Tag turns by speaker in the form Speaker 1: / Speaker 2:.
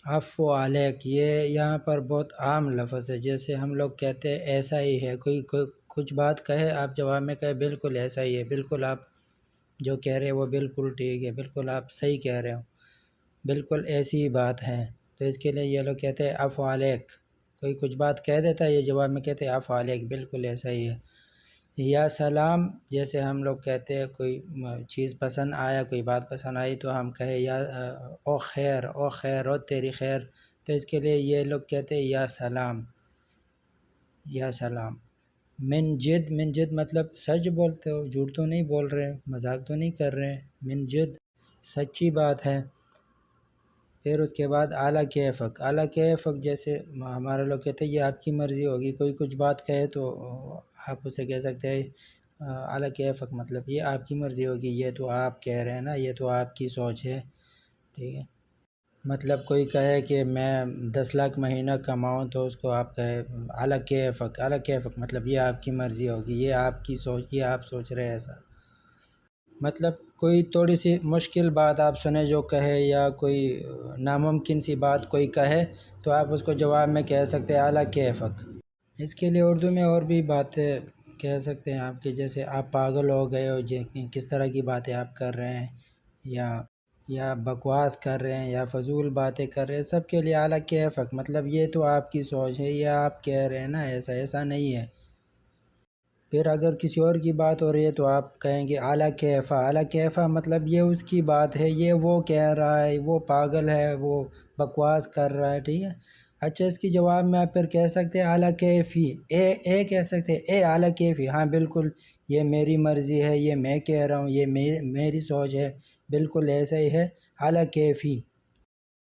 Speaker 1: عفو علیک یہ یہاں پر بہت عام لفظ ہے، جیسے ہم لوگ کہتے ہیں ایسا ہی ہے، کوئی کچھ بات کہے آپ جواب میں کہے بالکل ایسا ہی ہے، بالکل آپ جو کہہ رہے ہیں وہ بالکل ٹھیک ہے، بالکل آپ صحیح کہہ رہے ہو، بالکل ایسی ہی بات ہے۔ تو اس کے لیے یہ لوگ کہتے ہیں عفو علیک، کوئی کچھ بات کہہ دیتا ہے یہ جواب میں کہتے ہیں عفو علیک، بالکل ایسا ہی ہے۔ یا سلام، جیسے ہم لوگ کہتے ہیں کوئی چیز پسند آیا، کوئی بات پسند آئی تو ہم کہے یا او خیر، او خیر، او تیری خیر، تو اس کے لیے یہ لوگ کہتے ہیں یا سلام، یا سلام۔ من جد، من جد مطلب سچ بولتے ہو، جھوٹ تو نہیں بول رہے، مذاق تو نہیں کر رہے، من جد سچی بات ہے۔ پھر اس کے بعد اعلیٰ کیفک، اعلیٰ کیفک جیسے ہمارے لوگ کہتے ہیں یہ آپ کی مرضی ہوگی، کوئی کچھ بات کہے تو آپ اسے کہہ سکتے ہیں اعلیٰ کیفک، مطلب یہ آپ کی مرضی ہوگی، یہ تو آپ کہہ رہے ہیں نا، یہ تو آپ کی سوچ ہے، ٹھیک ہے۔ مطلب کوئی کہے کہ میں 10 لاکھ مہینہ کماؤں تو اس کو آپ کہے اعلیٰ کیفک، اعلیٰ کیفک مطلب یہ آپ کی مرضی ہوگی، یہ آپ کی سوچ، یہ آپ سوچ رہے ہیں ایسا۔ مطلب کوئی تھوڑی سی مشکل بات آپ سنیں جو کہے، یا کوئی ناممکن سی بات کوئی کہے تو آپ اس کو جواب میں کہہ سکتے ہیں اعلیٰ کیفک۔ اس کے لیے اردو میں اور بھی باتیں کہہ سکتے ہیں آپ، کے جیسے آپ پاگل ہو گئے ہو، کس طرح کی باتیں آپ کر رہے ہیں، یا بکواس کر رہے ہیں، یا فضول باتیں کر رہے ہیں، سب کے لیے اعلیٰ کیفک مطلب یہ تو آپ کی سوچ ہے، یہ آپ کہہ رہے ہیں نا، ایسا نہیں ہے۔ پھر اگر کسی اور کی بات ہو رہی ہے تو آپ کہیں گے اعلیٰ کیفہ، اعلیٰ کیفہ مطلب یہ اس کی بات ہے، یہ وہ کہہ رہا ہے، وہ پاگل ہے، وہ بکواس کر رہا ہے، ٹھیک ہے۔ اچھا اس کی جواب میں آپ پھر کہہ سکتے ہیں اعلیٰ کیفی، اے کہہ سکتے ہیں، اے اعلیٰ کیفی، ہاں بالکل یہ میری مرضی ہے، یہ میں کہہ رہا ہوں، یہ میری سوچ ہے، بالکل ایسا ہی ہے، اعلیٰ کیفی۔